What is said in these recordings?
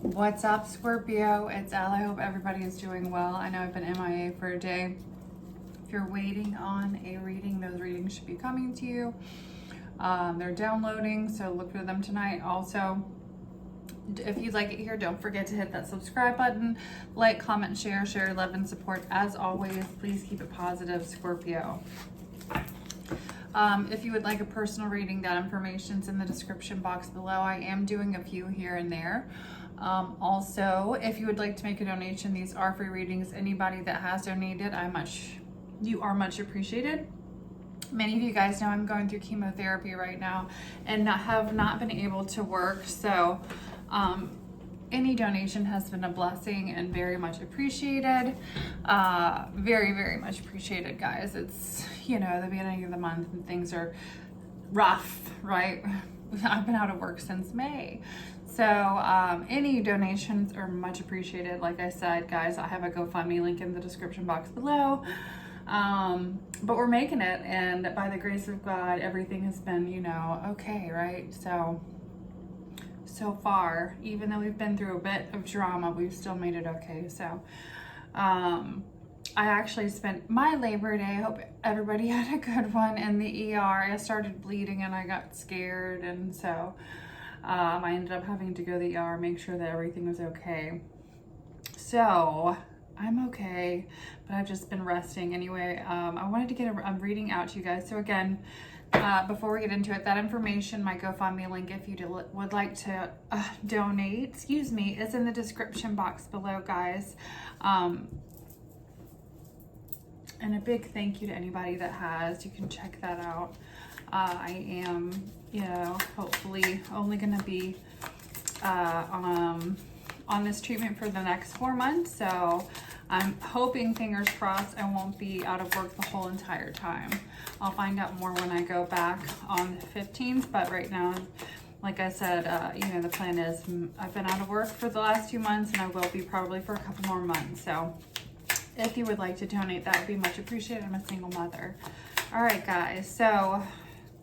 What's up, Scorpio? It's Elle. I hope everybody is doing well. I know I've been MIA for a day. If you're waiting on a reading, those readings should be coming to you. They're downloading, so look for them tonight. Also, if you like it here, don't forget to hit that subscribe button, like, comment, share love and support. As always, please keep it positive, Scorpio. If you would like a personal reading, that information's in the description box below. I am doing a few here and there. Also, if you would like to make a donation, these are free readings. Anybody that has donated, you are much appreciated. Many of you guys know I'm going through chemotherapy right now and have not been able to work. So any donation has been a blessing and very much appreciated. Very, very much appreciated, guys. It's, the beginning of the month and things are rough, right? I've been out of work since May. So any donations are much appreciated. Like I said, guys, I have a GoFundMe link in the description box below. But we're making it, and by the grace of God, everything has been, okay, right? So far, even though we've been through a bit of drama, we've still made it okay. So, I actually spent my Labor Day, I hope everybody had a good one, in the ER. I started bleeding and I got scared, and so I ended up having to go to the ER, make sure that everything was okay. So I'm okay, but I've just been resting. Anyway, I wanted to get a reading out to you guys. So again, before we get into it, that information, my GoFundMe link, if you would like to donate, is in the description box below, guys. And a big thank you to anybody that has. You can check that out. I am, hopefully only going to be on this treatment for the next 4 months. So I'm hoping, fingers crossed, I won't be out of work the whole entire time. I'll find out more when I go back on the 15th. But right now, like I said, the plan is I've been out of work for the last 2 months, and I will be probably for a couple more months. So if you would like to donate, that would be much appreciated. I'm a single mother. All right, guys. So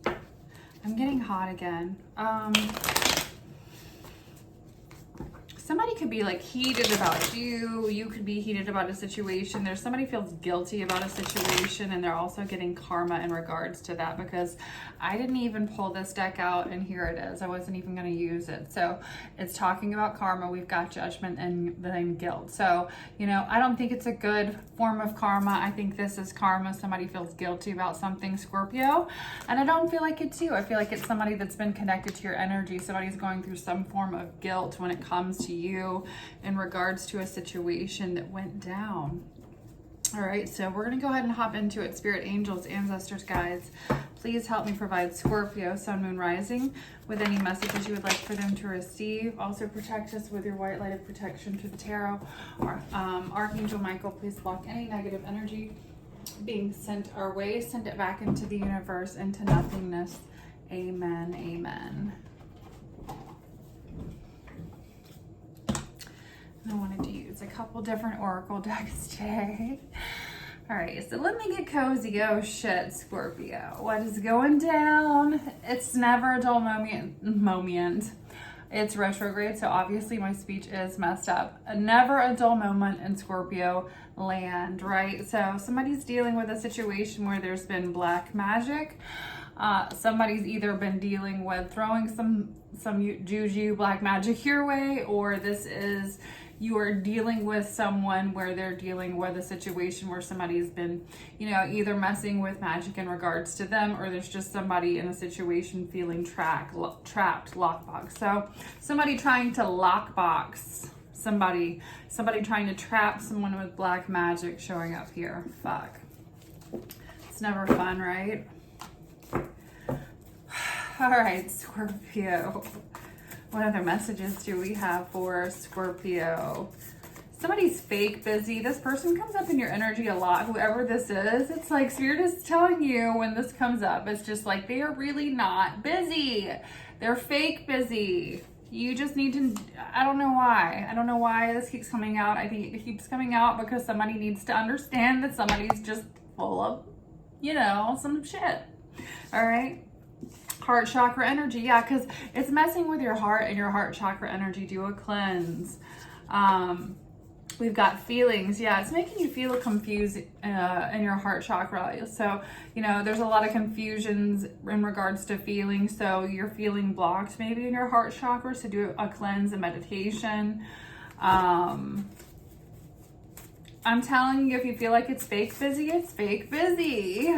I'm getting hot again. Somebody could be like heated about you. You could be heated about a situation. There's somebody feels guilty about a situation, and they're also getting karma in regards to that, because I didn't even pull this deck out, and here it is. I wasn't even going to use it. So it's talking about karma. We've got judgment and then guilt. So, I don't think it's a good form of karma. I think this is karma. Somebody feels guilty about something, Scorpio. And I don't feel like it's you. I feel like it's somebody that's been connected to your energy. Somebody's going through some form of guilt when it comes to you in regards to a situation that went down. All right, so we're going to go ahead and hop into it. Spirit, angels, ancestors, guides, please help me provide Scorpio, sun, moon, rising with any messages you would like for them to receive. Also protect us with your white light of protection through the tarot. Archangel Michael, please block any negative energy being sent our way. Send it back into the universe, into nothingness. Amen, amen. I wanted to use a couple different oracle decks today. All right, so let me get cozy. Oh shit, Scorpio, what is going down? It's never a dull moment. It's retrograde, so obviously my speech is messed up. Never a dull moment in Scorpio land, right? So somebody's dealing with a situation where there's been black magic. Somebody's either been dealing with throwing some juju, black magic your way, or this is you are dealing with someone where they're dealing with a situation where somebody's been, either messing with magic in regards to them, or there's just somebody in a situation feeling trapped, lockbox. So somebody trying to lockbox somebody trying to trap someone with black magic showing up here. Fuck. It's never fun, right? All right, Scorpio. What other messages do we have for Scorpio? Somebody's fake busy. This person comes up in your energy a lot, whoever this is. It's like Spirit is telling you when this comes up, it's just like they are really not busy. They're fake busy. You just need to, I don't know why this keeps coming out. I think it keeps coming out because somebody needs to understand that somebody's just full of, some shit. All right. Heart chakra energy, yeah, because it's messing with your heart and your heart chakra energy. Do a cleanse. We've got feelings, yeah, it's making you feel confused in your heart chakra. So, you know, there's a lot of confusions in regards to feelings. So you're feeling blocked maybe in your heart chakra. So do a cleanse and meditation. I'm telling you, if you feel like it's fake busy, it's fake busy.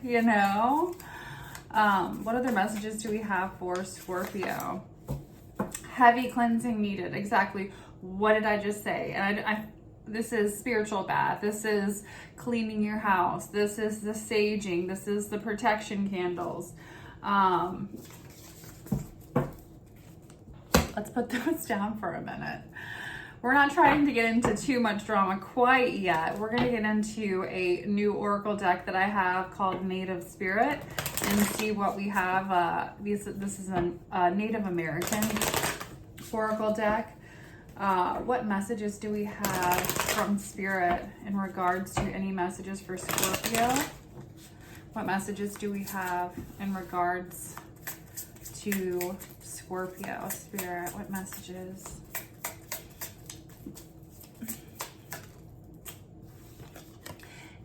You know. What other messages do we have for Scorpio? Heavy cleansing needed. Exactly. What did I just say? And this is spiritual bath. This is cleaning your house. This is the saging. This is the protection candles. Let's put those down for a minute. We're not trying to get into too much drama quite yet. We're going to get into a new oracle deck that I have called Native Spirit and see what we have. This is a Native American oracle deck. What messages do we have from Spirit in regards to any messages for Scorpio? What messages do we have in regards to Scorpio? Spirit, what messages?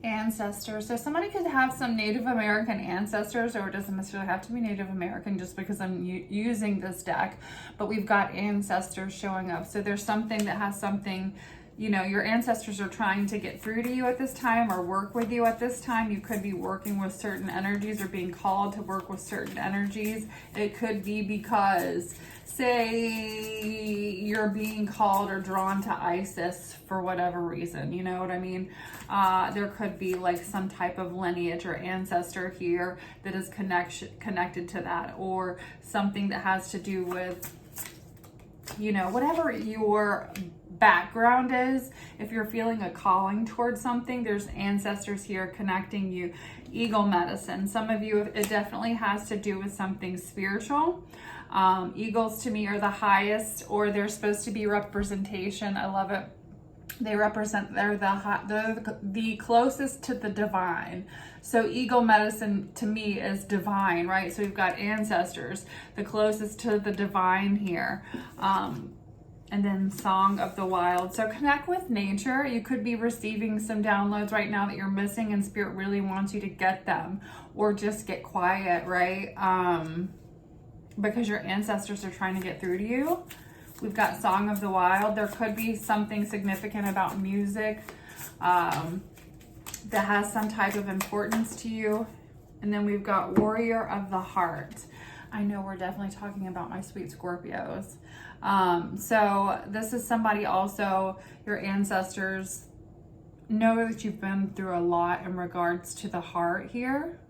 Ancestors. So somebody could have some Native American ancestors, or it doesn't necessarily have to be Native American just because I'm using this deck, but we've got ancestors showing up. So there's something that has something, you know, your ancestors are trying to get through to you at this time or work with you at this time. You could be working with certain energies or being called to work with certain energies. It could be because, say, you're being called or drawn to Isis for whatever reason, you know what I mean? There could be like some type of lineage or ancestor here that is connected to that, or something that has to do with, you know, whatever your background is. If you're feeling a calling towards something, there's ancestors here connecting you. Eagle medicine. Some of you, it definitely has to do with something spiritual. Eagles to me are the highest, or they're supposed to be representation. I love it. They represent, they're the closest to the divine. So eagle medicine to me is divine, right? So we've got ancestors, the closest to the divine here. And then Song of the Wild. So connect with nature. You could be receiving some downloads right now that you're missing, and Spirit really wants you to get them, or just get quiet, right? Because your ancestors are trying to get through to you. We've got Song of the Wild. There could be something significant about music that has some type of importance to you. And then we've got Warrior of the Heart. I know we're definitely talking about my sweet Scorpios. So this is somebody also, your ancestors know that you've been through a lot in regards to the heart here.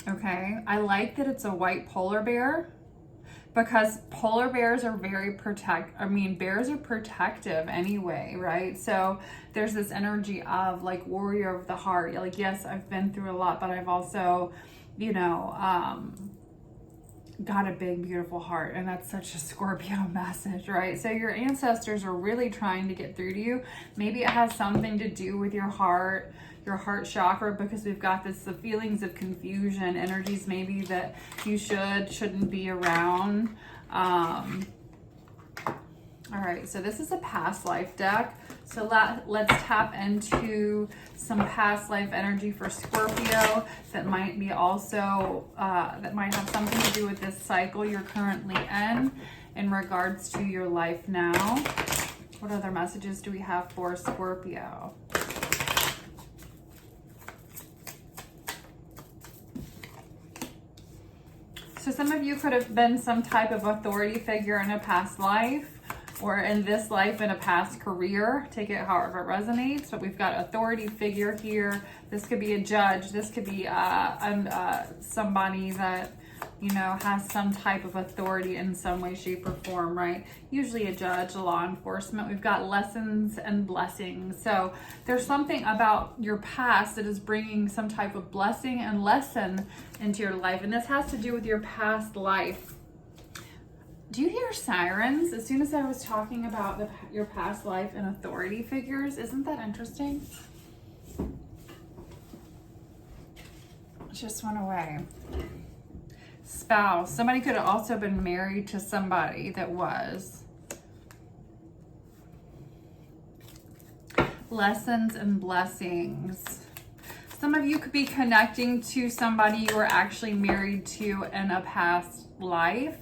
Okay, I like that it's a white polar bear, because polar bears are very bears are protective anyway, right? So there's this energy of like warrior of the heart. Like, yes, I've been through a lot, but I've also, you know, got a big, beautiful heart. And that's such a Scorpio message, right? So your ancestors are really trying to get through to you. Maybe it has something to do with your heart chakra, because we've got the feelings of confusion, energies maybe that you shouldn't be around. All right, so this is a past life deck. So let's tap into some past life energy for Scorpio that might be also, that might have something to do with this cycle you're currently in regards to your life now. What other messages do we have for Scorpio? So some of you could have been some type of authority figure in a past life, or in this life in a past career. Take it however it resonates, but we've got authority figure here. This could be a judge. This could be somebody that, you know, has some type of authority in some way, shape, or form, right? Usually a judge, a law enforcement. We've got lessons and blessings. So there's something about your past that is bringing some type of blessing and lesson into your life. And this has to do with your past life. Do you hear sirens as soon as I was talking about your past life and authority figures? Isn't that interesting? just went away. Spouse. Somebody could have also been married to somebody that was. Lessons and blessings. Some of you could be connecting to somebody you were actually married to in a past life.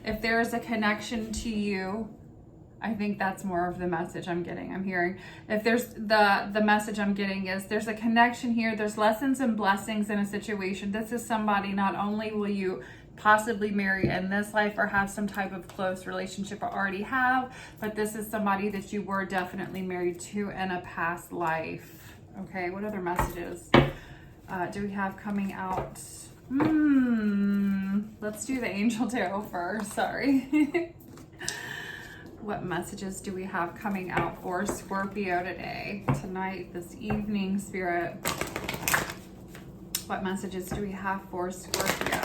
If there is a connection to you, I think that's more of the message I'm getting. I'm hearing. If there's the message I'm getting is there's a connection here. There's lessons and blessings in a situation. This is somebody, not only will you possibly marry in this life or have some type of close relationship or already have, but this is somebody that you were definitely married to in a past life. Okay, what other messages do we have coming out? Let's do the Angel Tarot first. Sorry. What messages do we have coming out for Scorpio today, tonight, this evening, Spirit? What messages do we have for Scorpio?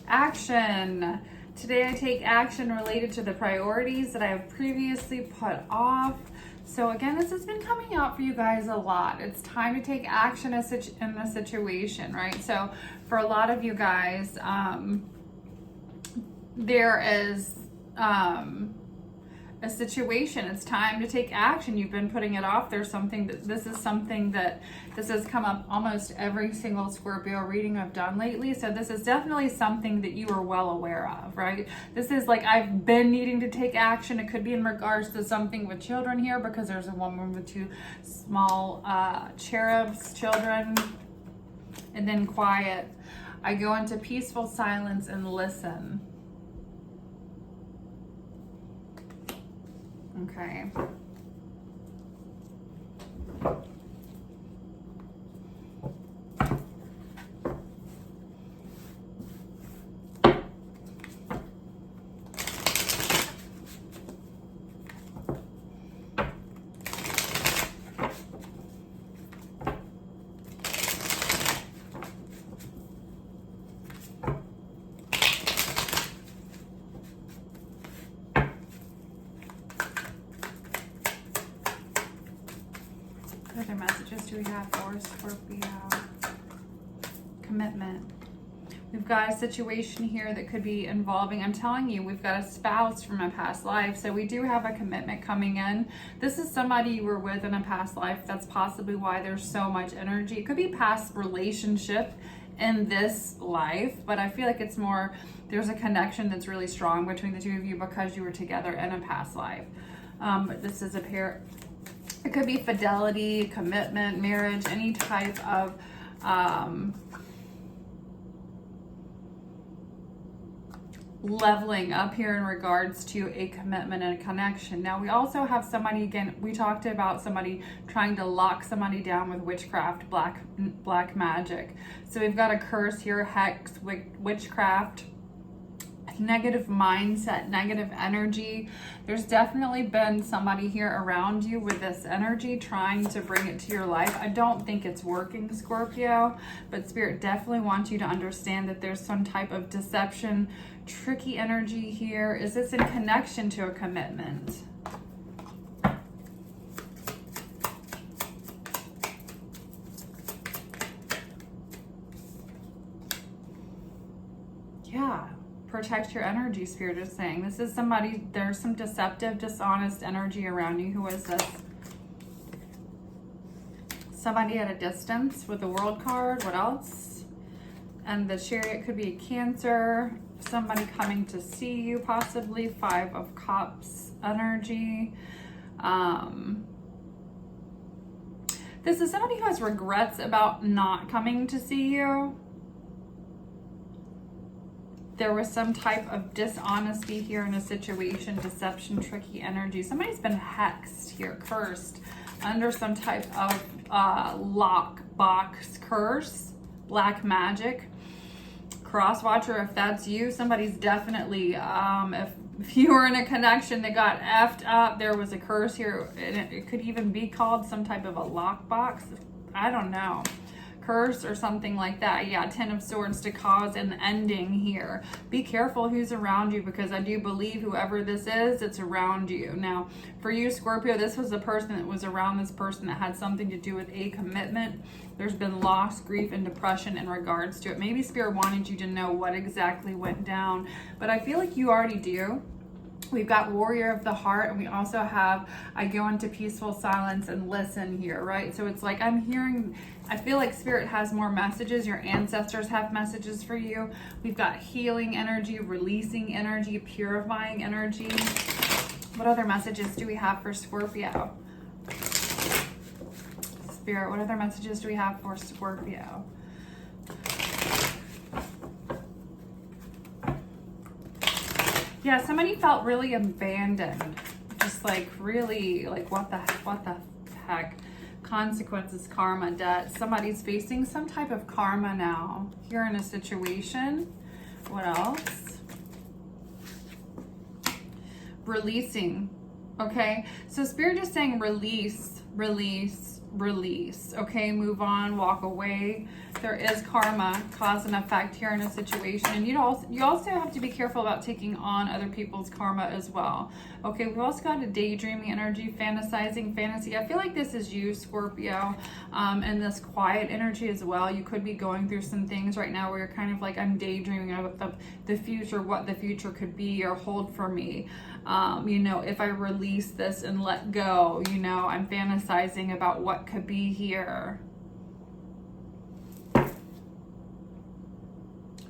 Action. Today I take action related to the priorities that I have previously put off. So again, this has been coming out for you guys a lot. It's time to take action in a situation, right? So for a lot of you guys, there is a situation. It's time to take action. You've been putting it off. There's something that this has come up almost every single Scorpio reading I've done lately. So this is definitely something that you are well aware of, right? This is like, I've been needing to take action. It could be in regards to something with children here, because there's a woman with two small cherubs, children, and then quiet. I go into peaceful silence and listen. Okay. What other messages do we have for Scorpio? Commitment. We've got a situation here that could be involving, I'm telling you, we've got a spouse from a past life. So we do have a commitment coming in. This is somebody you were with in a past life. That's possibly why there's so much energy. It could be past relationship in this life, but I feel like it's more, there's a connection that's really strong between the two of you because you were together in a past life. But this is a pair. It could be fidelity, commitment, marriage, any type of leveling up here in regards to a commitment and a connection. Now we also have somebody, again, we talked about somebody trying to lock somebody down with witchcraft, black magic. So we've got a curse here, hex, witchcraft, negative mindset, negative energy. There's definitely been somebody here around you with this energy trying to bring it to your life. I don't think it's working, Scorpio, but Spirit definitely wants you to understand that there's some type of deception, tricky energy here. Is this in connection to a commitment? Yeah. Protect your energy, Spirit is saying. This is somebody, there's some deceptive, dishonest energy around you. Who is this? Somebody at a distance with the World card. What else? And the Chariot could be Cancer. Somebody coming to see you, possibly. 5 of Cups energy. This is somebody who has regrets about not coming to see you. There was some type of dishonesty here in a situation, deception, tricky energy. Somebody's been hexed here, cursed, under some type of lock box curse, black magic. Crosswatcher, if that's you, somebody's definitely, if you were in a connection that got effed up, there was a curse here, and it could even be called some type of a lock box. I don't know. curse or something like that. Yeah, 10 of Swords, to cause an ending here. Be careful who's around you, because I do believe whoever this is, it's around you. Now, for you, Scorpio, this was the person that was around this person that had something to do with a commitment. There's been loss, grief, and depression in regards to it. Maybe Spirit wanted you to know what exactly went down, but I feel like you already do. We've got Warrior of the Heart, and we also have I go into peaceful silence and listen here, right? So it's like I'm hearing, I feel like Spirit has more messages. Your ancestors have messages for you. We've got healing energy, releasing energy, purifying energy. What other messages do we have for Scorpio? Spirit, what other messages do we have for Scorpio? Yeah, somebody felt really abandoned. Just like really, like what the heck? Consequences, karma, debt. Somebody's facing some type of karma now here in a situation. What else? Releasing. Okay, so Spirit is saying release, release, release. Okay, move on, walk away. There is karma, cause and effect here in a situation, and you also have to be careful about taking on other people's karma as well. Okay, we've also got a daydreaming energy, fantasizing, fantasy. I feel like this is you, Scorpio, and this quiet energy as well. You could be going through some things right now where you're kind of like, I'm daydreaming about the future, what the future could be or hold for me. You know, if I release this and let go, you know, I'm fantasizing about what could be here.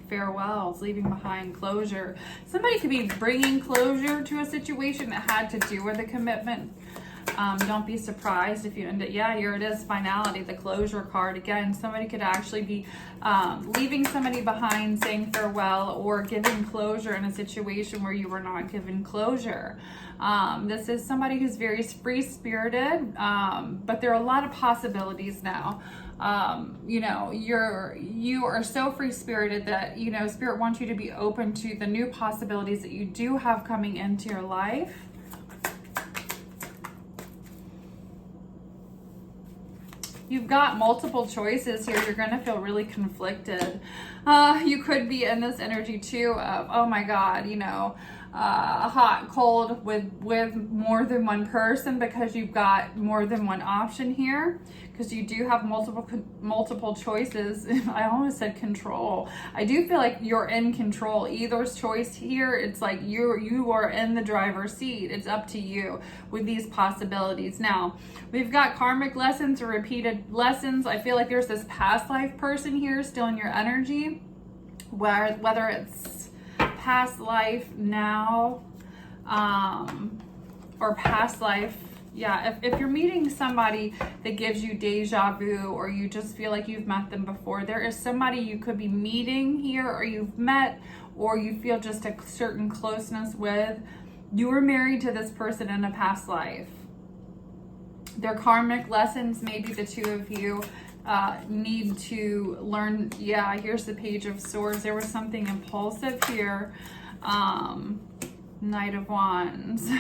Farewells, leaving behind closure. Somebody could be bringing closure to a situation that had to do with a commitment. Don't be surprised if you end up, yeah, here it is, finality, the closure card. Again, somebody could actually be leaving somebody behind, saying farewell, or giving closure in a situation where you were not given closure. This is somebody who's very free-spirited, but there are a lot of possibilities now. You know, you are so free-spirited that, you know, Spirit wants you to be open to the new possibilities that you do have coming into your life. You've got multiple choices here. You're going to feel really conflicted. You could be in this energy too of, oh my God, you know, hot, cold with more than one person, because you've got more than one option here, because you do have multiple choices. I almost said control. I do feel like you're in control. Either's choice here, it's like you are in the driver's seat. It's up to you with these possibilities. Now, we've got karmic lessons or repeated lessons. I feel like there's this past life person here still in your energy, whether it's past life now, or past life. Yeah, if you're meeting somebody that gives you deja vu, or you just feel like you've met them before, there is somebody you could be meeting here, or you've met, or you feel just a certain closeness with. You were married to this person in a past life. Their karmic lessons, maybe the two of you need to learn. Yeah, here's the Page of Swords. There was something impulsive here. Knight of Wands.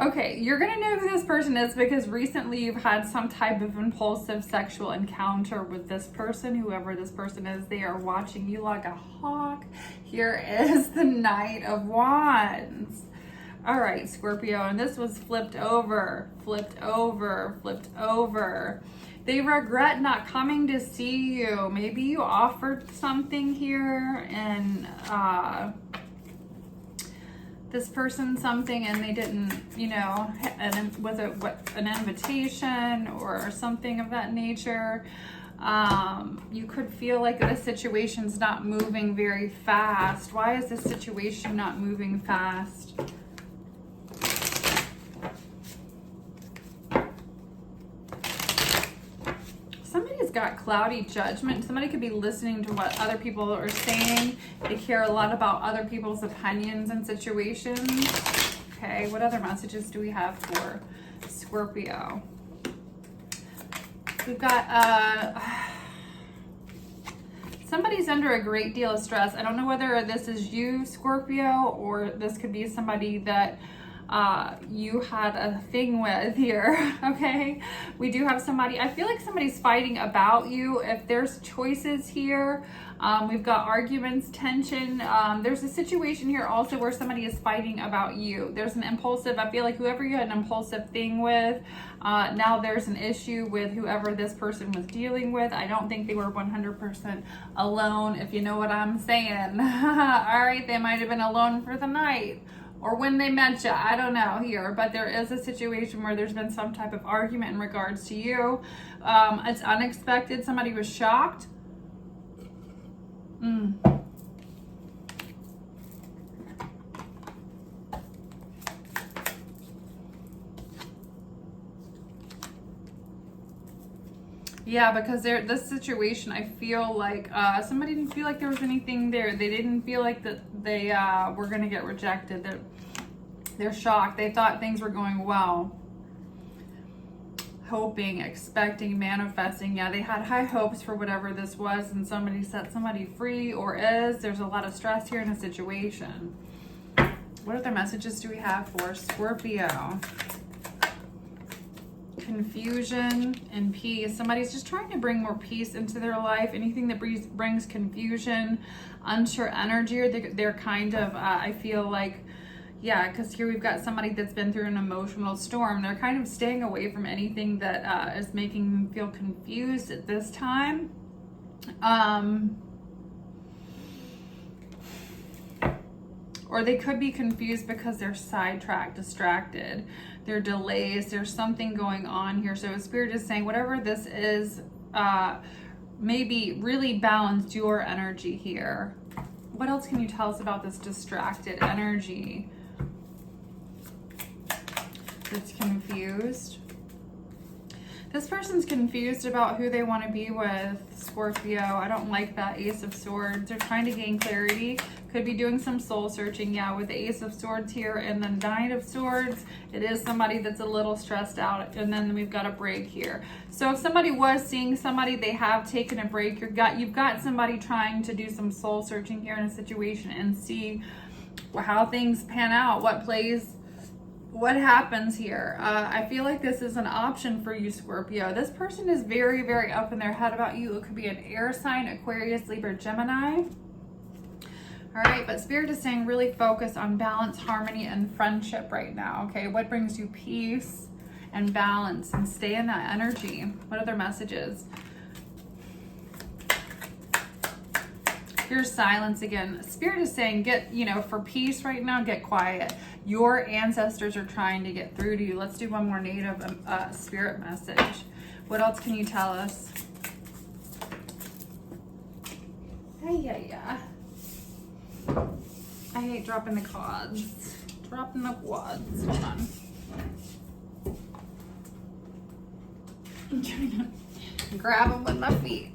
Okay, you're going to know who this person is because recently you've had some type of impulsive sexual encounter with this person. Whoever this person is, they are watching you like a hawk. Here is the Knight of Wands. All right, Scorpio, and this was flipped over, flipped over, flipped over. They regret not coming to see you. Maybe you offered something here and this person something and they didn't, you know, was it an invitation or something of that nature. You could feel like this situation's not moving very fast. Why is this situation not moving fast? Somebody's got cloudy judgment. Somebody could be listening to what other people are saying. They care a lot about other people's opinions and situations. Okay, what other messages do we have for Scorpio? We've got somebody's under a great deal of stress. I don't know whether this is you, Scorpio, or this could be somebody that you had a thing with here, okay? We do have somebody, I feel like somebody's fighting about you. If there's choices here, we've got arguments, tension. There's a situation here also where somebody is fighting about you. There's an impulsive, I feel like whoever you had an impulsive thing with, now there's an issue with whoever this person was dealing with. I don't think they were 100% alone, if you know what I'm saying. All right, they might have been alone for the night or when they met you, I don't know here, but there is a situation where there's been some type of argument in regards to you. It's unexpected. Somebody was shocked. Yeah, because this situation, I feel like somebody didn't feel like there was anything there. They didn't feel like that they were going to get rejected. They're shocked. They thought things were going well. Hoping, expecting, manifesting. Yeah, they had high hopes for whatever this was, and somebody set somebody free or is. There's a lot of stress here in a situation. What other messages do we have for Scorpio? Confusion and peace. Somebody's just trying to bring more peace into their life. Anything that brings confusion, unsure energy, or they're kind of, I feel like, yeah, because here we've got somebody that's been through an emotional storm. They're kind of staying away from anything that is making them feel confused at this time. Or they could be confused because they're sidetracked, distracted. There are delays. There's something going on here. So Spirit is saying whatever this is, maybe really balance your energy here. What else can you tell us about this distracted energy? It's confused. This person's confused about who they want to be with, Scorpio. I don't like that Ace of Swords. They're trying to gain clarity. Could be doing some soul searching. Yeah, with the Ace of Swords here and the Knight of Swords, it is somebody that's a little stressed out. And then we've got a break here. So if somebody was seeing somebody, they have taken a break. You've got somebody trying to do some soul searching here in a situation and see how things pan out, what happens here. I feel like this is an option for you, Scorpio. This person is very, very up in their head about you. It could be an air sign, Aquarius, Libra, Gemini. All right, but Spirit is saying really focus on balance, harmony, and friendship right now, okay? What brings you peace and balance, and stay in that energy? What other messages? Here's silence again. Spirit is saying for peace right now, get quiet. Your ancestors are trying to get through to you. Let's do one more native spirit message. What else can you tell us? Yeah. I hate dropping the cards. Dropping the quads. Hold on. I'm trying to grab them with my feet.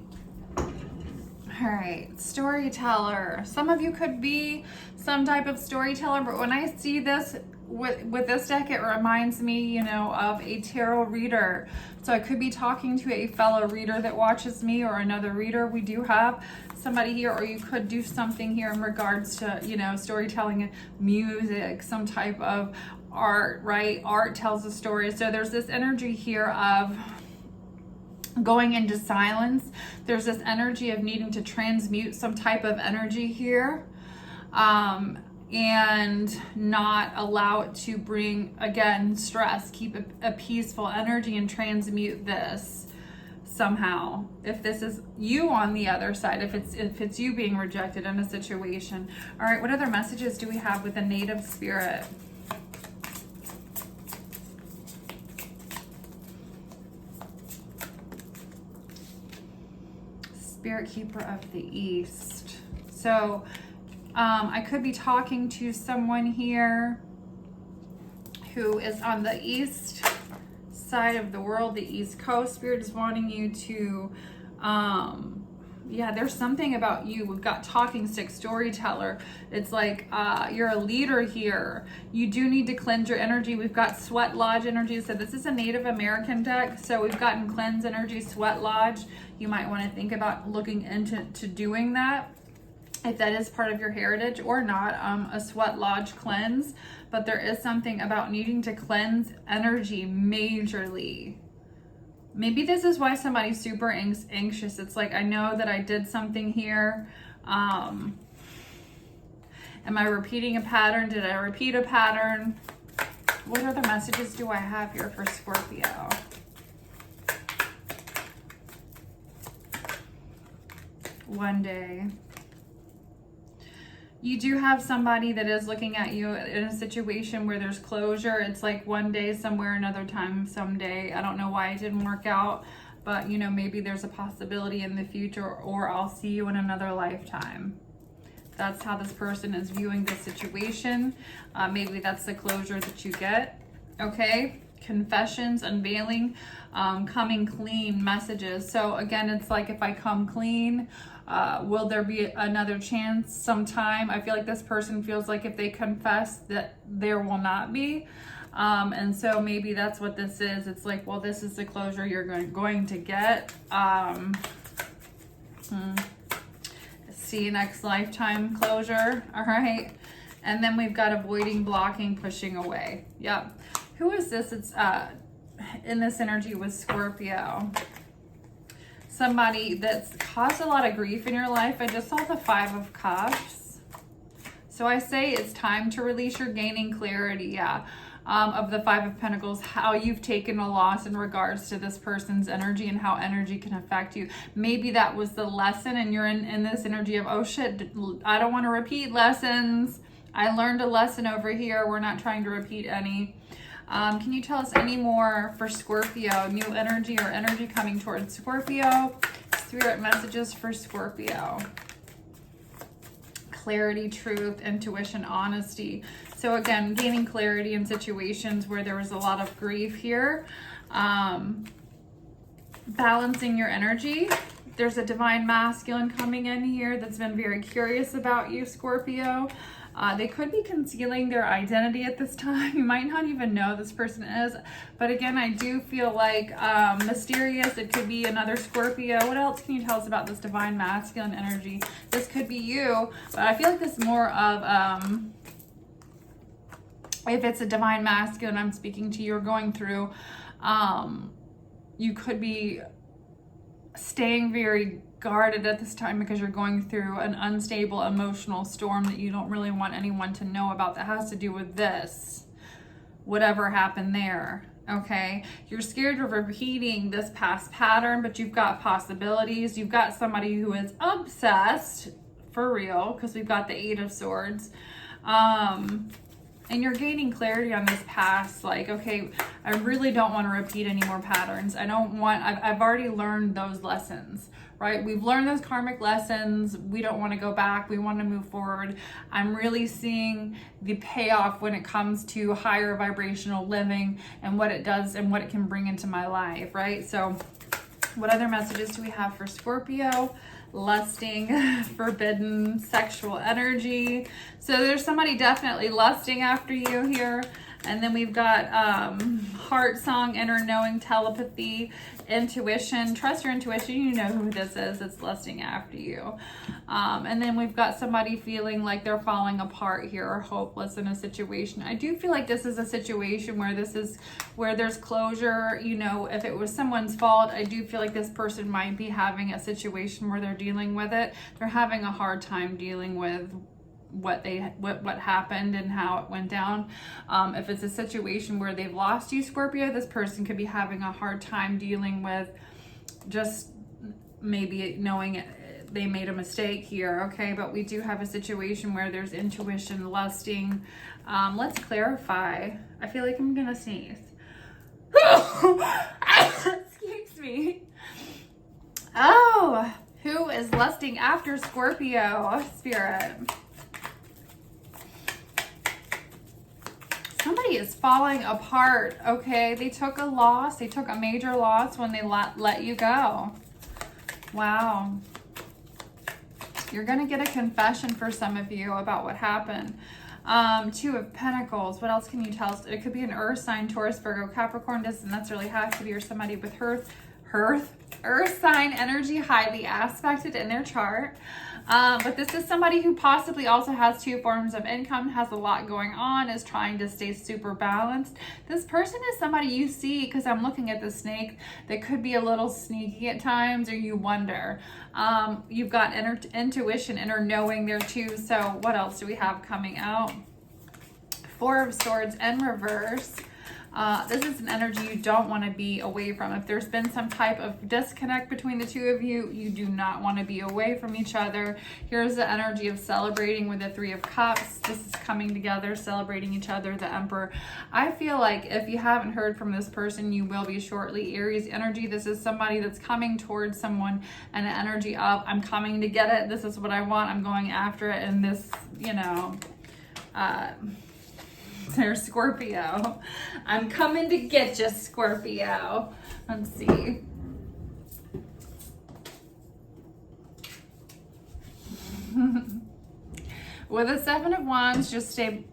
All right, storyteller. Some of you could be some type of storyteller, but when I see this with this deck, it reminds me, of a tarot reader. So I could be talking to a fellow reader that watches me, or another reader. We do have somebody here, or you could do something here in regards to, storytelling, music, some type of art, right? Art tells a story. So there's this energy here of going into silence. There's this energy of needing to transmute some type of energy here, and not allow it to bring, again, stress. Keep a peaceful energy and transmute this somehow. If this is you on the other side, if it's you being rejected in a situation. All right, what other messages do we have with the native spirit? Spirit keeper of the East. So I could be talking to someone here who is on the east side of the world, the East Coast. Spirit is wanting you to, there's something about you. We've got talking stick, storyteller. It's like you're a leader here. You do need to cleanse your energy. We've got sweat lodge energy. So this is a Native American deck. So we've gotten cleanse energy, sweat lodge. You might want to think about looking into doing that. if that is part of your heritage or not, a sweat lodge cleanse, but there is something about needing to cleanse energy majorly. Maybe this is why somebody's super anxious. It's like, I know that I did something here. Am I repeating a pattern? Did I repeat a pattern? What other messages do I have here for Scorpio? One day. You do have somebody that is looking at you in a situation where there's closure. It's like one day somewhere, another time someday. I don't know why it didn't work out, but you know, maybe there's a possibility in the future, or I'll see you in another lifetime. That's how this person is viewing this situation. Maybe that's the closure that you get. Okay, confessions, unveiling, coming clean messages. So again, it's like, if I come clean, will there be another chance sometime? I feel like this person feels like if they confess that there will not be. And so maybe that's what this is. It's like, well, this is the closure you're going to get. See you next lifetime closure. All right. And then we've got avoiding, blocking, pushing away. Yep. Who is this? It's in this energy with Scorpio. Somebody that's caused a lot of grief in your life. I just saw the 5 of Cups. So I say it's time to release. You're gaining clarity. Yeah. Of the 5 of Pentacles, how you've taken a loss in regards to this person's energy and how energy can affect you. Maybe that was the lesson, and you're in this energy of, oh shit, I don't want to repeat lessons. I learned a lesson over here. We're not trying to repeat any. Can you tell us any more for Scorpio? New energy or energy coming towards Scorpio? Spirit messages for Scorpio. Clarity, truth, intuition, honesty. So again, gaining clarity in situations where there was a lot of grief here. Balancing your energy. There's a divine masculine coming in here that's been very curious about you, Scorpio. They could be concealing their identity at this time. You might not even know this person is. But again, I do feel like mysterious. It could be another Scorpio. What else can you tell us about this divine masculine energy? This could be you. But I feel like this is more of... if it's a divine masculine I'm speaking to, you're going through, you could be staying very guarded at this time because you're going through an unstable emotional storm that you don't really want anyone to know about, that has to do with this, whatever happened there. Okay, you're scared of repeating this past pattern, but you've got possibilities. You've got somebody who is obsessed for real, because we've got the 8 of Swords. And you're gaining clarity on this past, like, okay, I really don't want to repeat any more patterns. I've already learned those lessons, right? We've learned those karmic lessons. We don't want to go back. We want to move forward. I'm really seeing the payoff when it comes to higher vibrational living and what it does and what it can bring into my life, right? So what other messages do we have for Scorpio? Lusting, forbidden, sexual energy. So there's somebody definitely lusting after you here. And then we've got heart song, inner knowing, telepathy, intuition. Trust your intuition. You know who this is that's lusting after you. And then we've got somebody feeling like they're falling apart here or hopeless in a situation. I do feel like this is a situation where there's closure. You know, if it was someone's fault, I do feel like this person might be having a situation where they're dealing with it. They're having a hard time dealing with what happened and how it went down. If it's a situation where they've lost you, Scorpio, this person could be having a hard time dealing with just maybe knowing they made a mistake here. Okay, but we do have a situation where there's intuition, lusting. Let's clarify. I feel like I'm gonna sneeze. Excuse me. Oh, who is lusting after Scorpio, Spirit? Somebody is falling apart, okay? They took a loss. They took a major loss when they let you go. Wow. You're going to get a confession for some of you about what happened. 2 of Pentacles. What else can you tell us? It could be an earth sign, Taurus, Virgo, Capricorn. Doesn't necessarily have to be, or somebody with earth sign energy highly aspected in their chart. But this is somebody who possibly also has 2 forms of income, has a lot going on, is trying to stay super balanced. This person is somebody you see, because I'm looking at the snake, that could be a little sneaky at times, or you wonder. You've got intuition, inner knowing there too. So what else do we have coming out? 4 of Swords in reverse. This is an energy you don't want to be away from. If there's been some type of disconnect between the 2 of you, you do not want to be away from each other. Here's the energy of celebrating with the 3 of Cups. This is coming together, celebrating each other, the Emperor. I feel like if you haven't heard from this person, you will be shortly. Aries energy, this is somebody that's coming towards someone, and an energy of, I'm coming to get it. This is what I want. I'm going after it. And this, you know, there's Scorpio. I'm coming to get you, Scorpio. Let's see. With the 7 of Wands, just stay.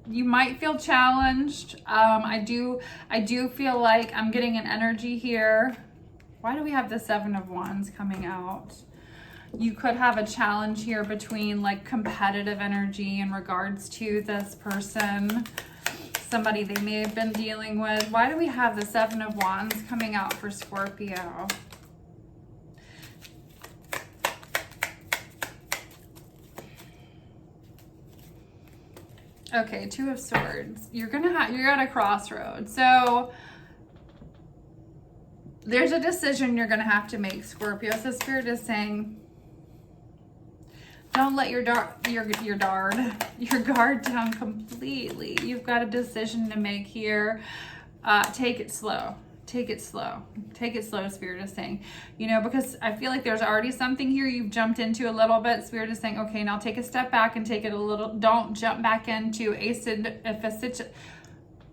You might feel challenged. I do feel like I'm getting an energy here. Why do we have the 7 of Wands coming out? You could have a challenge here between like competitive energy in regards to this person, somebody they may have been dealing with. Why do we have the 7 of Wands coming out for Scorpio? Okay, 2 of Swords. You're at a crossroads. So there's a decision you're gonna have to make, Scorpio. So Spirit is saying, don't let your guard down completely. You've got a decision to make here. Take it slow. Take it slow. Take it slow, Spirit is saying. You know, because I feel like there's already something here you've jumped into a little bit. Spirit is saying, okay, now take a step back and take it a little. Don't jump back into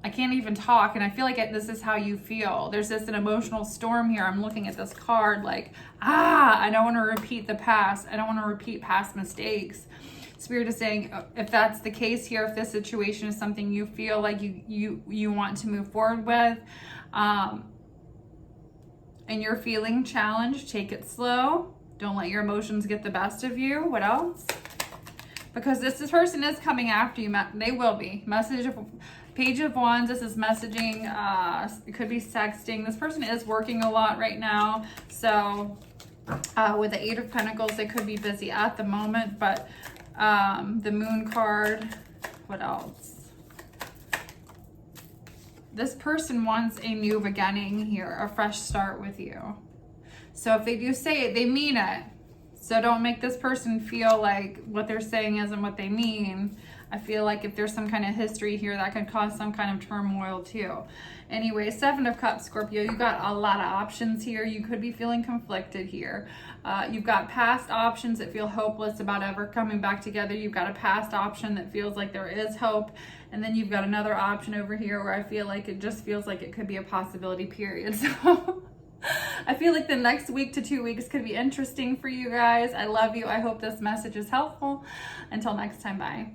I can't even talk, and I feel like this is how you feel. There's an emotional storm here. I'm looking at this card like, I don't want to repeat the past. I don't want to repeat past mistakes. Spirit is saying, if that's the case here, if this situation is something you feel like you want to move forward with, and you're feeling challenged, take it slow. Don't let your emotions get the best of you. What else? Because this person is coming after you. They will be. Page of Wands, this is messaging, it could be sexting. This person is working a lot right now. So with the 8 of Pentacles, they could be busy at the moment, but the Moon card, what else? This person wants a new beginning here, a fresh start with you. So if they do say it, they mean it. So don't make this person feel like what they're saying isn't what they mean. I feel like if there's some kind of history here, that could cause some kind of turmoil too. Anyway, 7 of Cups, Scorpio, you got a lot of options here. You could be feeling conflicted here. You've got past options that feel hopeless about ever coming back together. You've got a past option that feels like there is hope. And then you've got another option over here where I feel like it just feels like it could be a possibility, period. So I feel like the next week to 2 weeks could be interesting for you guys. I love you. I hope this message is helpful. Until next time, bye.